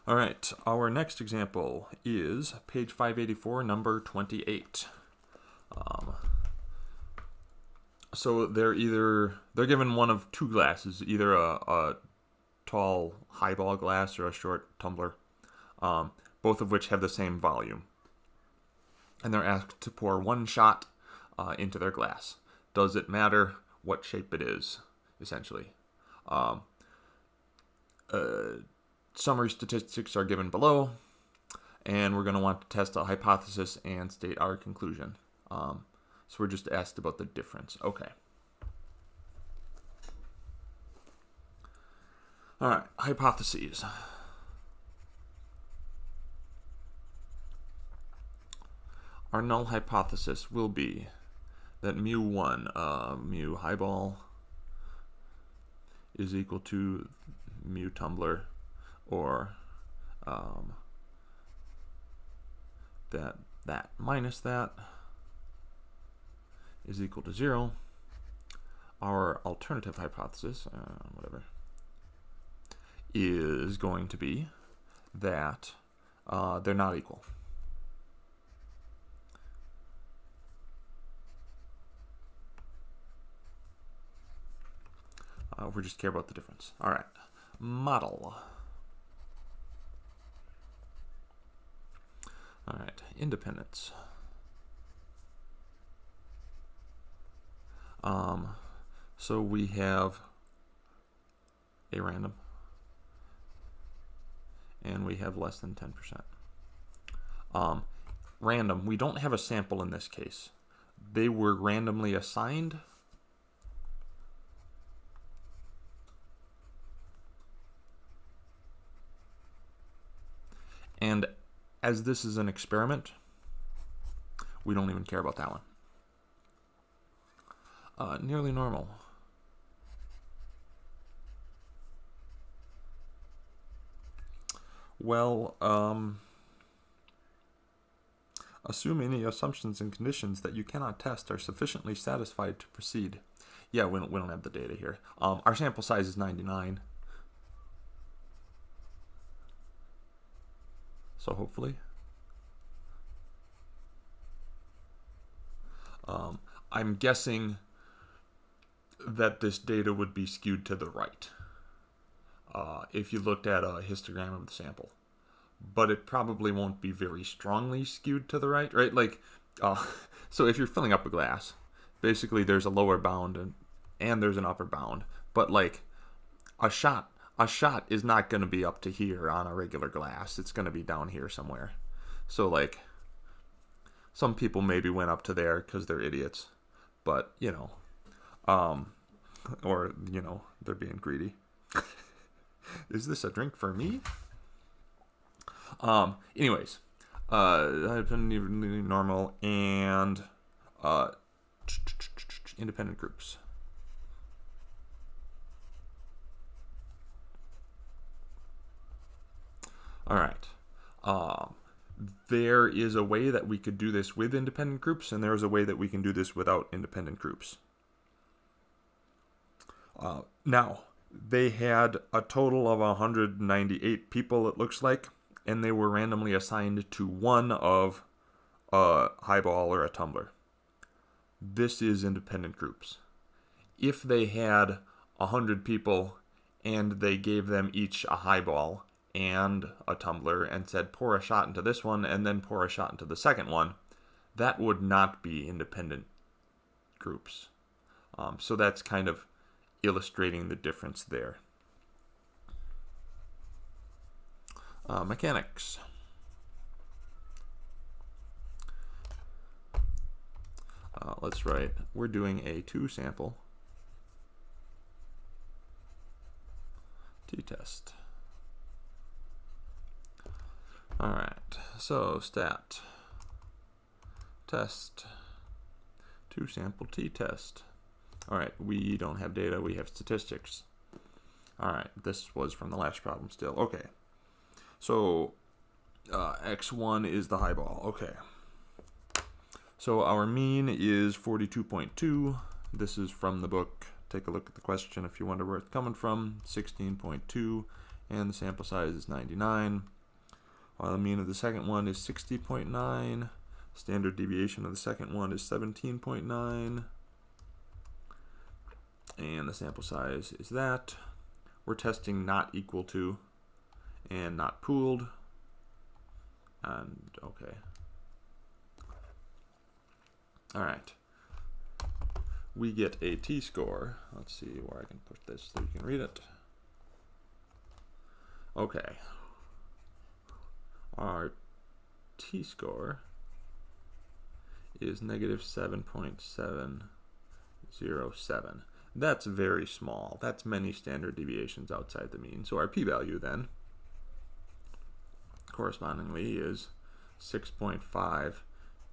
All right, our next example is page 584, number 28. So they're given one of two glasses, either a tall highball glass or a short tumbler, both of which have the same volume. And they're asked to pour one shot into their glass. Does it matter what shape it is, essentially? Summary statistics are given below, and we're going to want to test a hypothesis and state our conclusion. So we're just asked about the difference. Okay. All right, hypotheses. Our null hypothesis will be that mu1, mu highball, is equal to mu tumbler, or that minus that is equal to 0. Our alternative hypothesis, is going to be that they're not equal. We just care about the difference. All right, model. All right, independence. So we have a random, and we have less than 10%. Random, we don't have a sample in this case. They were randomly assigned. And as this is an experiment, we don't even care about that one. Nearly normal. Well, assume any assumptions and conditions that you cannot test are sufficiently satisfied to proceed. Yeah, we don't have the data here. Our sample size is 99. So hopefully. I'm guessing that this data would be skewed to the right if you looked at a histogram of the sample. But it probably won't be very strongly skewed to the right? Like, so if you're filling up a glass, basically there's a lower bound and there's an upper bound. But like a shot is not going to be up to here on a regular glass. It's going to be down here somewhere. So like, some people maybe went up to there because they're idiots, but or they're being greedy. Is this a drink for me? Anyways, normal and independent groups. All right. There is a way that we could do this with independent groups, and there is a way that we can do this without independent groups. Now, they had a total of 198 people, it looks like, and they were randomly assigned to one of a highball or a tumbler. This is independent groups. If they had 100 people and they gave them each a highball and a tumbler and said pour a shot into this one and then pour a shot into the second one, that would not be independent groups. So that's kind of illustrating the difference there. Mechanics. Let's write, we're doing a 2-sample t-test. All right, so stat, test, 2-sample t-test. All right, we don't have data, we have statistics. All right, this was from the last problem still. Okay, so x1 is the highball. Okay, so our mean is 42.2. This is from the book. Take a look at the question if you wonder where it's coming from. 16.2, and the sample size is 99. while the mean of the second one is 60.9. Standard deviation of the second one is 17.9. And the sample size is that. We're testing not equal to and not pooled. And okay. All right. We get a t-score. Let's see where I can put this so you can read it. Okay. Our t-score is negative 7.707. That's very small. That's many standard deviations outside the mean. So our p-value then correspondingly is 6.5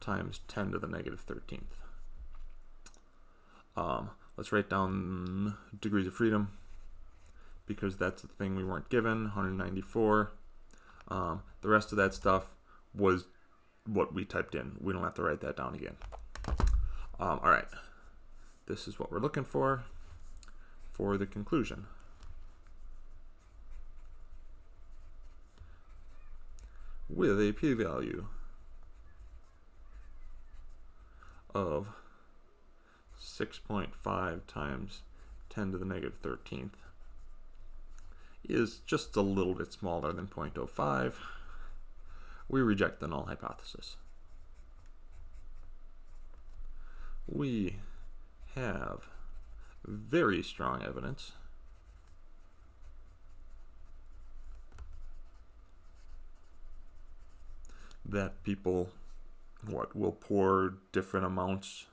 times 10 to the negative 13th. Let's write down degrees of freedom because that's the thing we weren't given, 194. The rest of that stuff was what we typed in. We don't have to write that down again. All right. This is what we're looking for the conclusion. With a p-value of 6.5 times 10 to the negative 13th is just a little bit smaller than 0.05. We reject the null hypothesis. We have very strong evidence that people will pour different amounts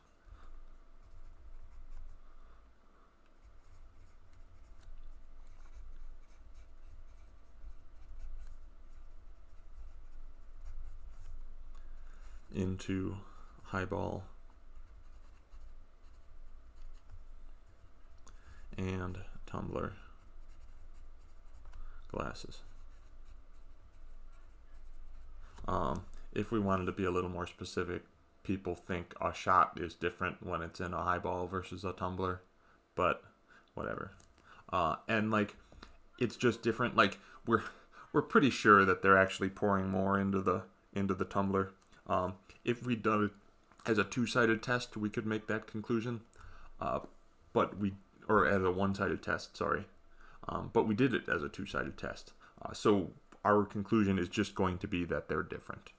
into highball and tumbler glasses. If we wanted to be a little more specific, people think a shot is different when it's in a highball versus a tumbler, but whatever. And like, it's just different. Like we're pretty sure that they're actually pouring more into the tumbler. If we'd done it as a two-sided test, we could make that conclusion, or as a one-sided test, sorry. But we did it as a two-sided test. So our conclusion is just going to be that they're different.